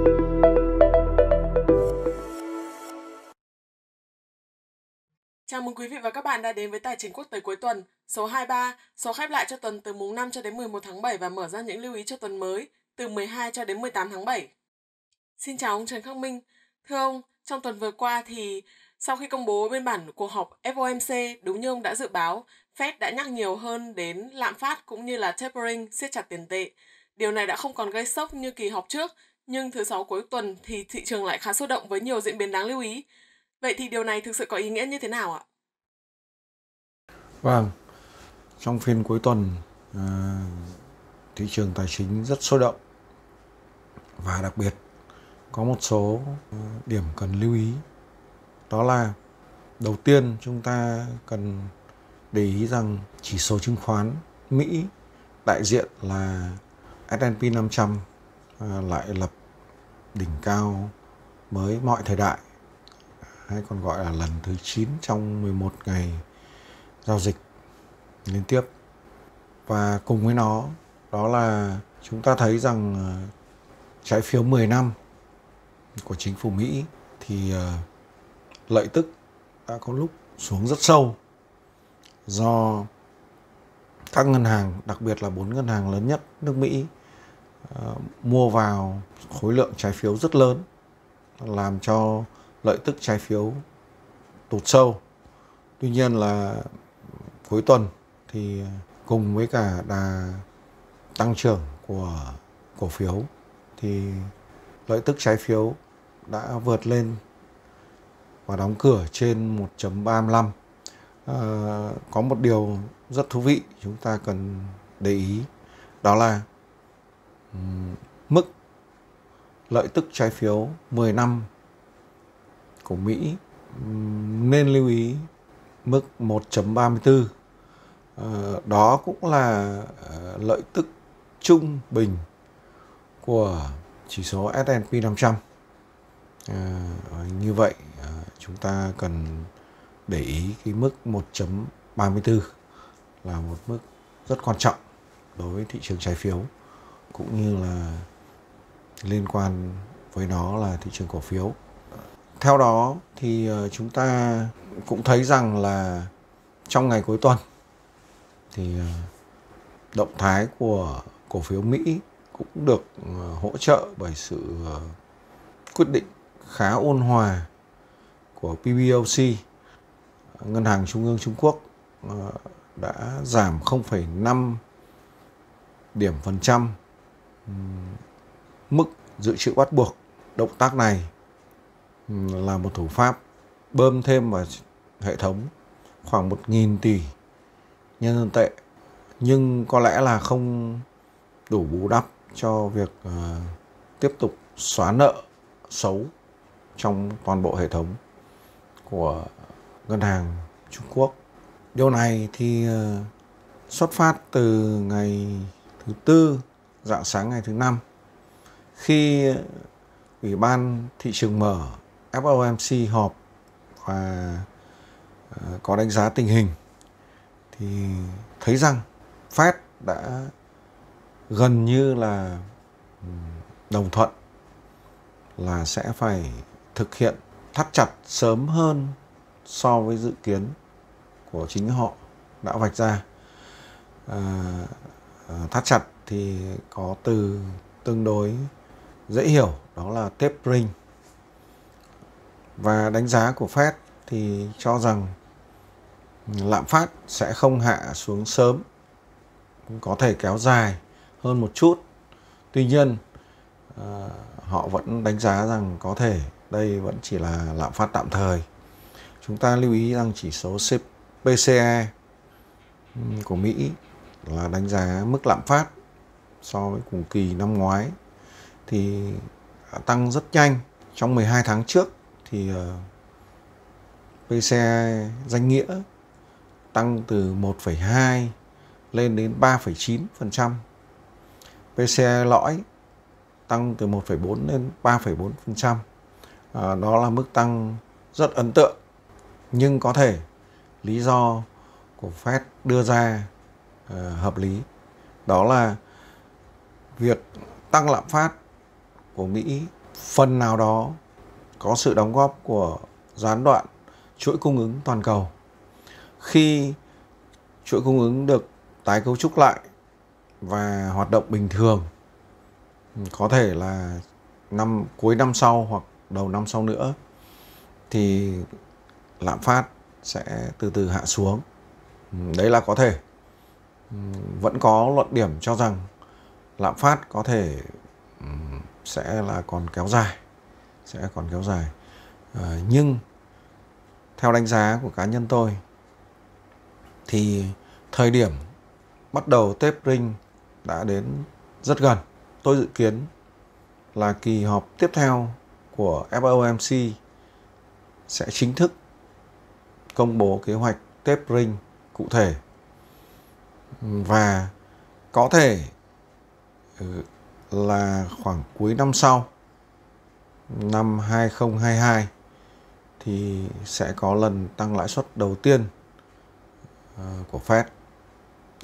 Chào mừng quý vị và các bạn đã đến với Tài chính quốc tế cuối tuần, số 23, số khép lại cho tuần từ mùng 5 cho đến 11 tháng 7 và mở ra những lưu ý cho tuần mới từ 12 cho đến 18 tháng 7. Xin chào ông Trần Khắc Minh. Thưa ông, trong tuần vừa qua thì sau khi công bố biên bản cuộc họp FOMC, đúng như ông đã dự báo, Fed đã nhắc nhiều hơn đến lạm phát cũng như là tapering, siết chặt tiền tệ. Điều này đã không còn gây sốc như kỳ họp trước, nhưng thứ Sáu cuối tuần thì thị trường lại khá sôi động với nhiều diễn biến đáng lưu ý. Vậy thì điều này thực sự có ý nghĩa như thế nào ạ? Vâng, trong phiên cuối tuần, thị trường tài chính rất sôi động và đặc biệt có một số điểm cần lưu ý. Đó là đầu tiên chúng ta cần để ý rằng chỉ số chứng khoán Mỹ đại diện là S&P 500 lại lập đỉnh cao mới mọi thời đại, hay còn gọi là lần thứ 9 trong 11 ngày giao dịch liên tiếp. Và cùng với nó, đó là chúng ta thấy rằng trái phiếu 10 năm của chính phủ Mỹ thì lợi tức đã có lúc xuống rất sâu do các ngân hàng, đặc biệt là 4 ngân hàng lớn nhất nước Mỹ mua vào khối lượng trái phiếu rất lớn, làm cho lợi tức trái phiếu tụt sâu. Tuy nhiên là cuối tuần thì cùng với cả đà tăng trưởng của cổ phiếu thì lợi tức trái phiếu đã vượt lên và đóng cửa trên 1.35. Có một điều rất thú vị chúng ta cần để ý, đó là mức lợi tức trái phiếu 10 năm của Mỹ nên lưu ý mức 1.34. Đó cũng là lợi tức trung bình của chỉ số S&P 500. Như vậy chúng ta cần để ý cái mức 1.34 là một mức rất quan trọng đối với thị trường trái phiếu, cũng như là liên quan với nó là thị trường cổ phiếu. Theo đó thì chúng ta cũng thấy rằng là trong ngày cuối tuần thì động thái của cổ phiếu Mỹ cũng được hỗ trợ bởi sự quyết định khá ôn hòa của PBOC, Ngân hàng Trung ương Trung Quốc, đã giảm 0,5 điểm phần trăm mức dự trữ bắt buộc. Động tác này là một thủ pháp bơm thêm vào hệ thống khoảng 1.000 tỷ nhân dân tệ, nhưng có lẽ là không đủ bù đắp cho việc tiếp tục xóa nợ xấu trong toàn bộ hệ thống của ngân hàng Trung Quốc. Điều này thì xuất phát từ ngày thứ Tư, rạng sáng ngày thứ Năm, khi Ủy ban Thị trường mở FOMC họp và có đánh giá tình hình, thì thấy rằng Fed đã gần như là đồng thuận là sẽ phải thực hiện thắt chặt sớm hơn so với dự kiến của chính họ đã vạch ra. Thắt chặt thì có từ tương đối dễ hiểu, đó là tapering. Và đánh giá của Fed thì cho rằng lạm phát sẽ không hạ xuống sớm, có thể kéo dài hơn một chút. Tuy nhiên họ vẫn đánh giá rằng có thể đây vẫn chỉ là lạm phát tạm thời. Chúng ta lưu ý rằng chỉ số PCE của Mỹ là đánh giá mức lạm phát so với cùng kỳ năm ngoái thì tăng rất nhanh. Trong 12 tháng trước thì PCE danh nghĩa tăng từ 1,2 lên đến 3,9%. PCE lõi tăng từ 1,4 lên 3,4%. Đó là mức tăng rất ấn tượng. Nhưng có thể lý do của Fed đưa ra hợp lý, đó là việc tăng lạm phát của Mỹ phần nào đó có sự đóng góp của gián đoạn chuỗi cung ứng toàn cầu. Khi chuỗi cung ứng được tái cấu trúc lại và hoạt động bình thường, có thể là cuối năm sau hoặc đầu năm sau nữa, thì lạm phát sẽ từ từ hạ xuống. Đấy là có thể. Vẫn có luận điểm cho rằng lạm phát có thể sẽ còn kéo dài. Nhưng theo đánh giá của cá nhân tôi thì thời điểm bắt đầu tapering đã đến rất gần. Tôi dự kiến là kỳ họp tiếp theo của FOMC sẽ chính thức công bố kế hoạch tapering cụ thể, và có thể là khoảng cuối năm sau, năm 2022, thì sẽ có lần tăng lãi suất đầu tiên của Fed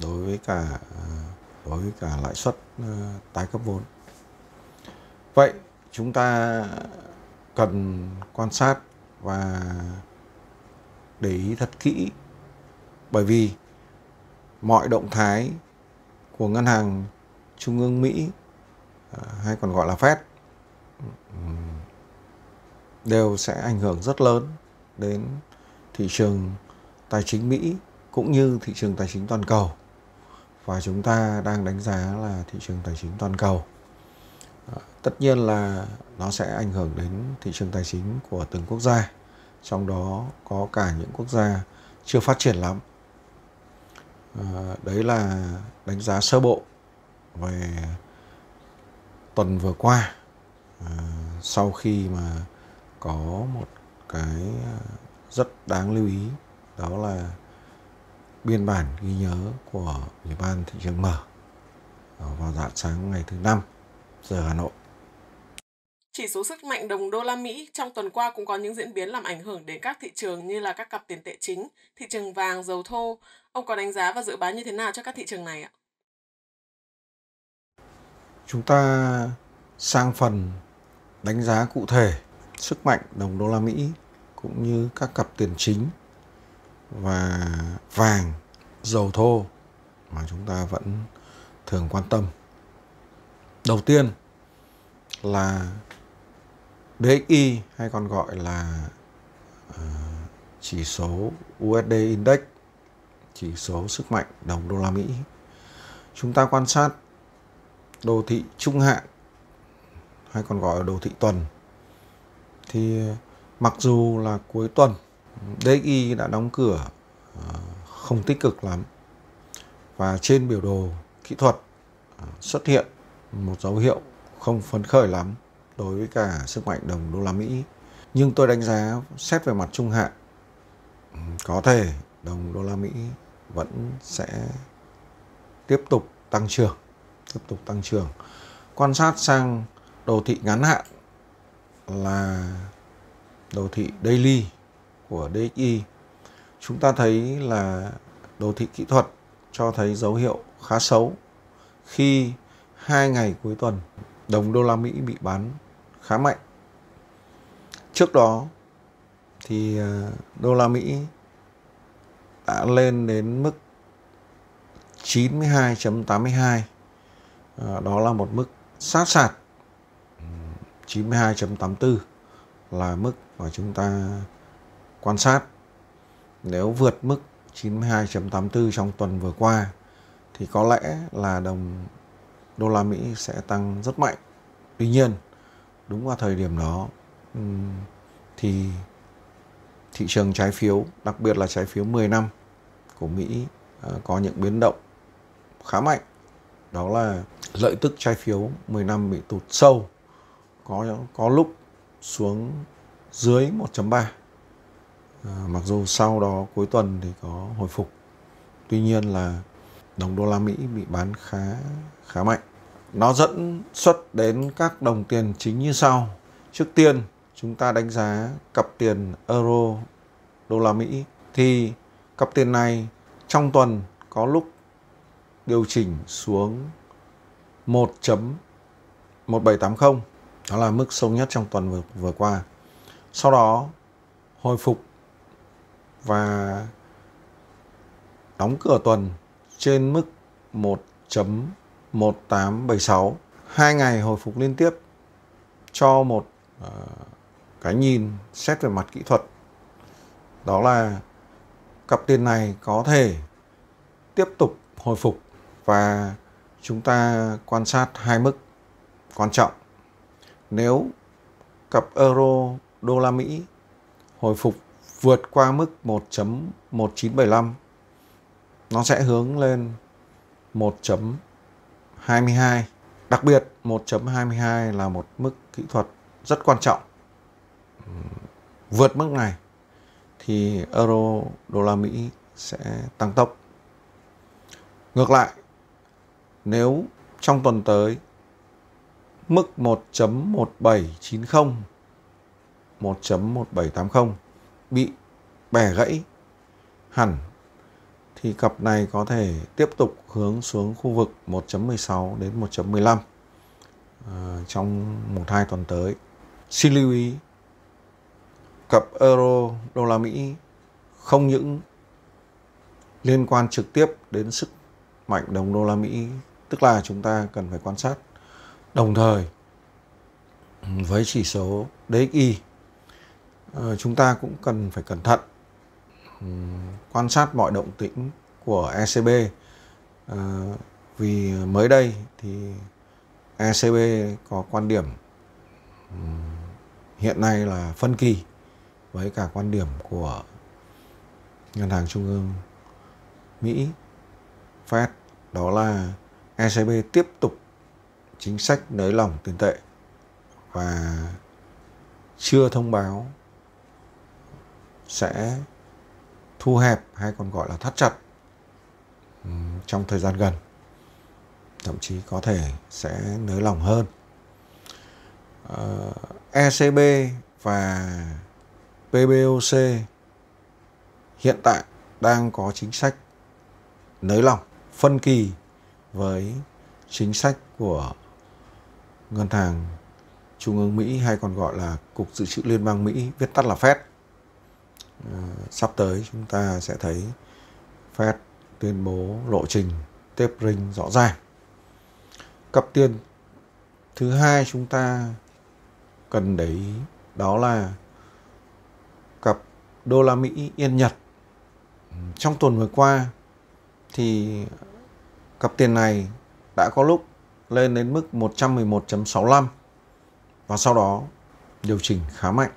đối với cả lãi suất tái cấp vốn. Vậy chúng ta cần quan sát và để ý thật kỹ, bởi vì mọi động thái của Ngân hàng Trung ương Mỹ, hay còn gọi là Fed, đều sẽ ảnh hưởng rất lớn đến thị trường tài chính Mỹ cũng như thị trường tài chính toàn cầu. Và chúng ta đang đánh giá là thị trường tài chính toàn cầu. Tất nhiên là nó sẽ ảnh hưởng đến thị trường tài chính của từng quốc gia, trong đó có cả những quốc gia chưa phát triển lắm. Đấy là đánh giá sơ bộ về tuần vừa qua, sau khi mà có một cái rất đáng lưu ý, đó là biên bản ghi nhớ của Ủy ban thị trường mở vào rạng sáng ngày thứ Năm giờ Hà Nội. Chỉ số sức mạnh đồng đô la Mỹ trong tuần qua cũng có những diễn biến làm ảnh hưởng đến các thị trường như là các cặp tiền tệ chính, thị trường vàng, dầu thô. Ông có đánh giá và dự báo như thế nào cho các thị trường này ạ? Chúng ta sang phần đánh giá cụ thể sức mạnh đồng đô la Mỹ cũng như các cặp tiền chính và vàng, dầu thô mà chúng ta vẫn thường quan tâm. Đầu tiên là DXY, hay còn gọi là chỉ số USD Index, chỉ số sức mạnh đồng đô la Mỹ. Chúng ta quan sát đồ thị trung hạn, hay còn gọi là đồ thị tuần, thì mặc dù là cuối tuần DXY đã đóng cửa không tích cực lắm, và trên biểu đồ kỹ thuật xuất hiện một dấu hiệu không phấn khởi lắm đối với cả sức mạnh đồng đô la Mỹ. Nhưng tôi đánh giá xét về mặt trung hạn, có thể đồng đô la Mỹ vẫn sẽ tiếp tục tăng trưởng. Quan sát sang đồ thị ngắn hạn là đồ thị daily của DXY, chúng ta thấy là đồ thị kỹ thuật cho thấy dấu hiệu khá xấu khi 2 ngày cuối tuần đồng đô la Mỹ bị bán khá mạnh. Trước đó thì đô la Mỹ đã lên đến mức 92.82, đó là một mức sát sạt. 92.84 là mức mà chúng ta quan sát. Nếu vượt mức 92.84 trong tuần vừa qua thì có lẽ là đồng đô la Mỹ sẽ tăng rất mạnh. Tuy nhiên, đúng vào thời điểm đó thì thị trường trái phiếu, đặc biệt là trái phiếu 10 năm của Mỹ có những biến động khá mạnh. Đó là lợi tức trái phiếu 10 năm bị tụt sâu, có lúc xuống dưới 1.3. Mặc dù sau đó cuối tuần thì có hồi phục. Tuy nhiên là đồng đô la Mỹ bị bán khá mạnh. Nó dẫn xuất đến các đồng tiền chính như sau. Trước tiên, chúng ta đánh giá cặp tiền euro đô la Mỹ, thì cặp tiền này trong tuần có lúc điều chỉnh xuống 1.1780, Đó là mức sâu nhất trong tuần vừa qua. Sau đó hồi phục và đóng cửa tuần trên mức 1.1876. 2 ngày hồi phục liên tiếp cho một cái nhìn xét về mặt kỹ thuật. Đó là cặp tiền này có thể tiếp tục hồi phục và chúng ta quan sát hai mức quan trọng. Nếu cặp euro đô la Mỹ hồi phục vượt qua mức 1.1975, nó sẽ hướng lên 1.22. Đặc biệt 1.22 là một mức kỹ thuật rất quan trọng. Vượt mức này thì euro đô la Mỹ sẽ tăng tốc. Ngược lại, nếu trong tuần tới mức 1.1790, 1.1780 bị bẻ gãy hẳn thì cặp này có thể tiếp tục hướng xuống khu vực 1.16 đến 1.15 trong 1-2 tuần tới. Xin lưu ý, cặp euro đô la Mỹ không những liên quan trực tiếp đến sức mạnh đồng đô la Mỹ, tức là chúng ta cần phải quan sát đồng thời với chỉ số DXY. Chúng ta cũng cần phải cẩn thận quan sát mọi động tĩnh của ECB, vì mới đây thì ECB có quan điểm hiện nay là phân kỳ với cả quan điểm của Ngân hàng Trung ương Mỹ Fed, đó là ECB tiếp tục chính sách nới lỏng tiền tệ và chưa thông báo sẽ thu hẹp hay còn gọi là thắt chặt trong thời gian gần, thậm chí có thể sẽ nới lỏng hơn. ECB và PBOC hiện tại đang có chính sách nới lỏng phân kỳ với chính sách của Ngân hàng Trung ương Mỹ, hay còn gọi là Cục Dự trữ Liên bang Mỹ, viết tắt là Fed. Sắp tới chúng ta sẽ thấy Fed tuyên bố lộ trình tapering rõ ràng. Cặp tiền thứ hai chúng ta cần để ý đó là cặp đô la Mỹ Yên Nhật. Trong tuần vừa qua thì cặp tiền này đã có lúc lên đến mức 111.65 và sau đó điều chỉnh khá mạnh.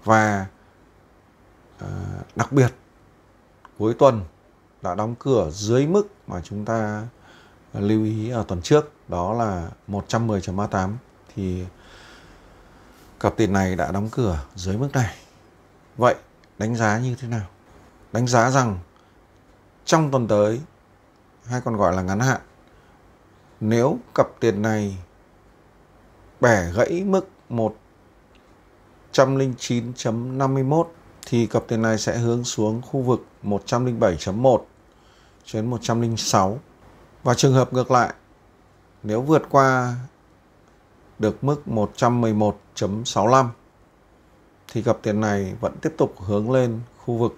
Và đặc biệt cuối tuần đã đóng cửa dưới mức mà chúng ta lưu ý ở tuần trước, đó là 110.38, thì cặp tiền này đã đóng cửa dưới mức này. Vậy đánh giá như thế nào? Đánh giá rằng trong tuần tới, hay còn gọi là ngắn hạn, nếu cặp tiền này bẻ gãy mức 109.51 thì cặp tiền này sẽ hướng xuống khu vực 107.1 cho đến 106. Và trường hợp ngược lại, nếu vượt qua được mức 111.65 thì cặp tiền này vẫn tiếp tục hướng lên khu vực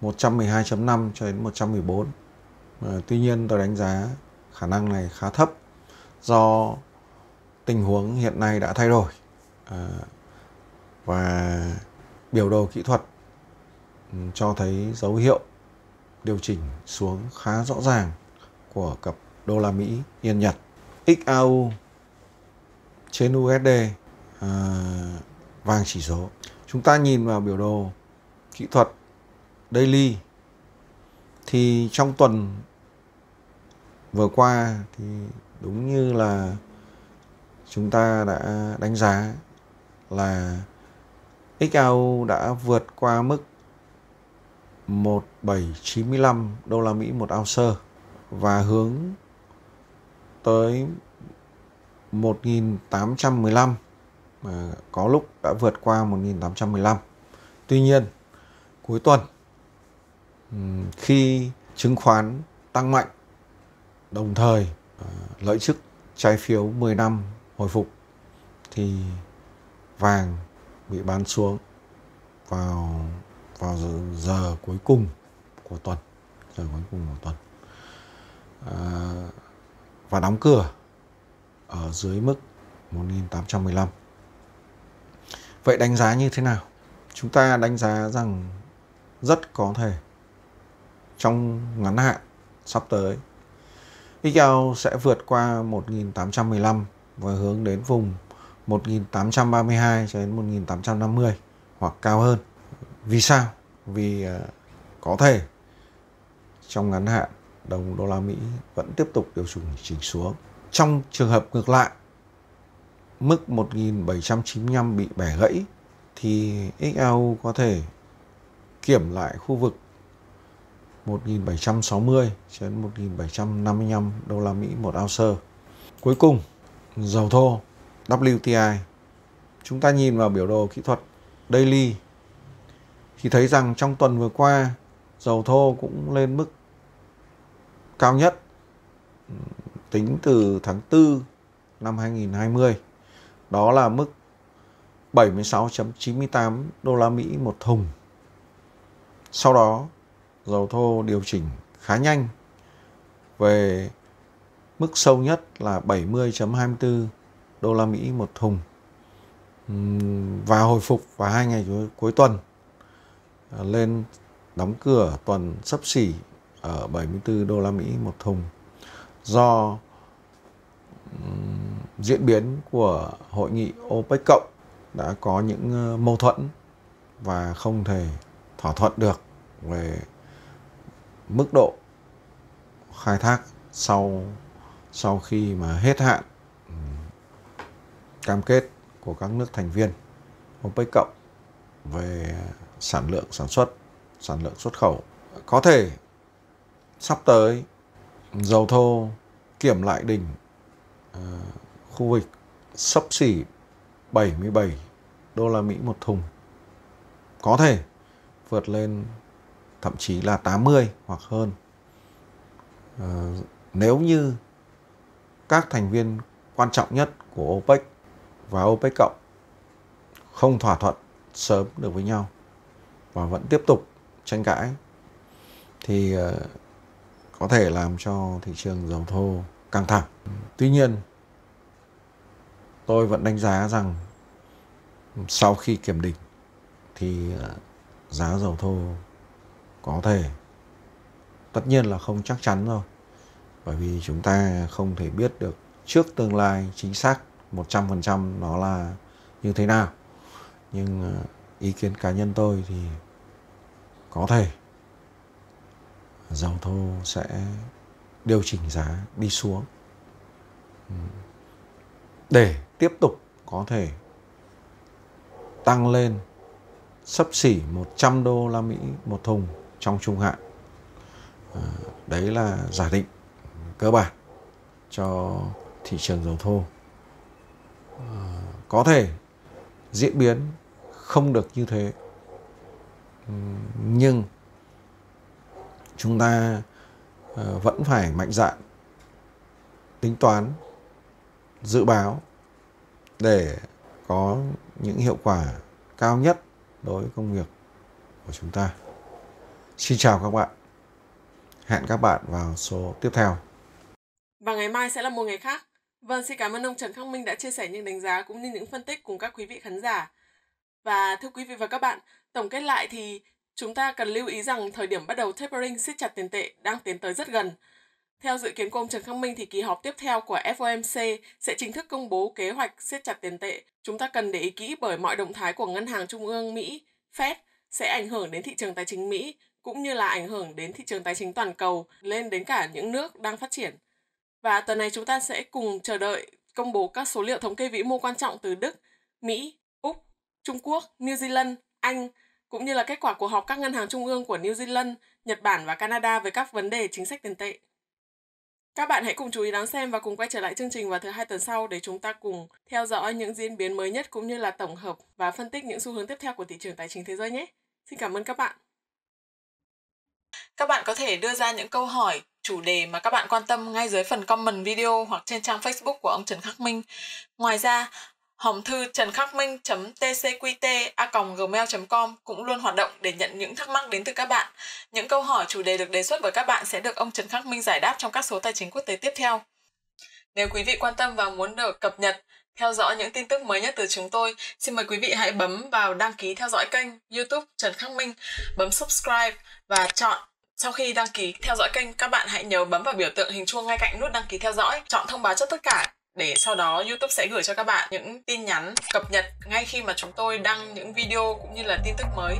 112.5 cho đến 114. Tuy nhiên tôi đánh giá khả năng này khá thấp do tình huống hiện nay đã thay đổi và biểu đồ kỹ thuật cho thấy dấu hiệu điều chỉnh xuống khá rõ ràng của cặp đô la Mỹ Yên Nhật. XAU trên USD, vàng chỉ số. Chúng ta nhìn vào biểu đồ kỹ thuật daily thì trong tuần vừa qua thì đúng như là chúng ta đã đánh giá là XAU đã vượt qua mức 1795 đô la Mỹ một ounce và hướng tới 1815, có lúc đã vượt qua 1815. Tuy nhiên cuối tuần khi chứng khoán tăng mạnh, đồng thời lợi tức trái phiếu 10 năm hồi phục thì vàng bị bán xuống vào giờ cuối cùng của tuần, và đóng cửa ở dưới mức 1.815. Vậy đánh giá như thế nào? Chúng ta đánh giá rằng rất có thể trong ngắn hạn sắp tới XL sẽ vượt qua 1.815 và hướng đến vùng 1.832 cho đến 1.850 hoặc cao hơn. Vì sao? Vì có thể trong ngắn hạn đồng đô la Mỹ vẫn tiếp tục điều chỉnh xuống. Trong trường hợp ngược lại, mức 1.795 bị bẻ gãy thì XL có thể kiểm lại khu vực 1.760 đến 1.755 đô la Mỹ một ounce. Cuối cùng, dầu thô WTI. Chúng ta nhìn vào biểu đồ kỹ thuật daily thì thấy rằng trong tuần vừa qua dầu thô cũng lên mức cao nhất tính từ tháng 4 năm 2020. Đó là mức 76.98 đô la Mỹ một thùng. Sau đó, dầu thô điều chỉnh khá nhanh về mức sâu nhất là 70.24 đô la Mỹ một thùng và hồi phục vào 2 ngày cuối tuần lên đóng cửa tuần xấp xỉ ở 74 đô la Mỹ một thùng do diễn biến của hội nghị OPEC cộng đã có những mâu thuẫn và không thể thỏa thuận được về mức độ khai thác sau khi mà hết hạn cam kết của các nước thành viên OPEC cộng về sản lượng sản xuất, sản lượng xuất khẩu. Có thể sắp tới dầu thô kiểm lại đỉnh khu vực xấp xỉ 77 đô la Mỹ một thùng, có thể vượt lên thậm chí là 80 hoặc hơn nếu như các thành viên quan trọng nhất của OPEC và OPEC cộng không thỏa thuận sớm được với nhau và vẫn tiếp tục tranh cãi thì có thể làm cho thị trường dầu thô căng thẳng. Tuy nhiên, tôi vẫn đánh giá rằng sau khi kiểm đỉnh thì giá dầu thô có thể, tất nhiên là không chắc chắn rồi, bởi vì chúng ta không thể biết được trước tương lai chính xác 100% nó là như thế nào. Nhưng ý kiến cá nhân tôi thì có thể dầu thô sẽ điều chỉnh giá đi xuống để tiếp tục có thể tăng lên xấp xỉ 100 đô la Mỹ một thùng trong trung hạn. Đấy là giả định cơ bản cho thị trường dầu thô. Có thể diễn biến không được như thế, nhưng chúng ta vẫn phải mạnh dạn tính toán, dự báo để có những hiệu quả cao nhất đối với công việc của chúng ta. Xin chào các bạn. Hẹn các bạn vào số tiếp theo. Và ngày mai sẽ là một ngày khác. Vâng, xin cảm ơn ông Trần Khắc Minh đã chia sẻ những đánh giá cũng như những phân tích cùng các quý vị khán giả. Và thưa quý vị và các bạn, tổng kết lại thì chúng ta cần lưu ý rằng thời điểm bắt đầu tapering siết chặt tiền tệ đang tiến tới rất gần. Theo dự kiến của ông Trần Khắc Minh thì kỳ họp tiếp theo của FOMC sẽ chính thức công bố kế hoạch siết chặt tiền tệ. Chúng ta cần để ý kỹ bởi mọi động thái của Ngân hàng Trung ương Mỹ, Fed sẽ ảnh hưởng đến thị trường tài chính Mỹ cũng như là ảnh hưởng đến thị trường tài chính toàn cầu, lên đến cả những nước đang phát triển. Và tuần này chúng ta sẽ cùng chờ đợi công bố các số liệu thống kê vĩ mô quan trọng từ Đức, Mỹ, Úc, Trung Quốc, New Zealand, Anh, cũng như là kết quả cuộc họp các ngân hàng trung ương của New Zealand, Nhật Bản và Canada về các vấn đề chính sách tiền tệ. Các bạn hãy cùng chú ý đón xem và cùng quay trở lại chương trình vào thứ Hai tuần sau để chúng ta cùng theo dõi những diễn biến mới nhất cũng như là tổng hợp và phân tích những xu hướng tiếp theo của thị trường tài chính thế giới nhé. Xin cảm ơn các bạn. Các bạn có thể đưa ra những câu hỏi, chủ đề mà các bạn quan tâm ngay dưới phần comment video hoặc trên trang Facebook của ông Trần Khắc Minh. Ngoài ra, hòm thư trần-khắc-minh.tcqt@gmail.com cũng luôn hoạt động để nhận những thắc mắc đến từ các bạn. Những câu hỏi chủ đề được đề xuất bởi các bạn sẽ được ông Trần Khắc Minh giải đáp trong các số tài chính quốc tế tiếp theo. Nếu quý vị quan tâm và muốn được cập nhật, theo dõi những tin tức mới nhất từ chúng tôi, xin mời quý vị hãy bấm vào đăng ký theo dõi kênh YouTube Trần Khắc Minh, bấm subscribe và chọn. Sau khi đăng ký theo dõi kênh, các bạn hãy nhớ bấm vào biểu tượng hình chuông ngay cạnh nút đăng ký theo dõi, chọn thông báo cho tất cả để sau đó YouTube sẽ gửi cho các bạn những tin nhắn cập nhật ngay khi mà chúng tôi đăng những video cũng như là tin tức mới.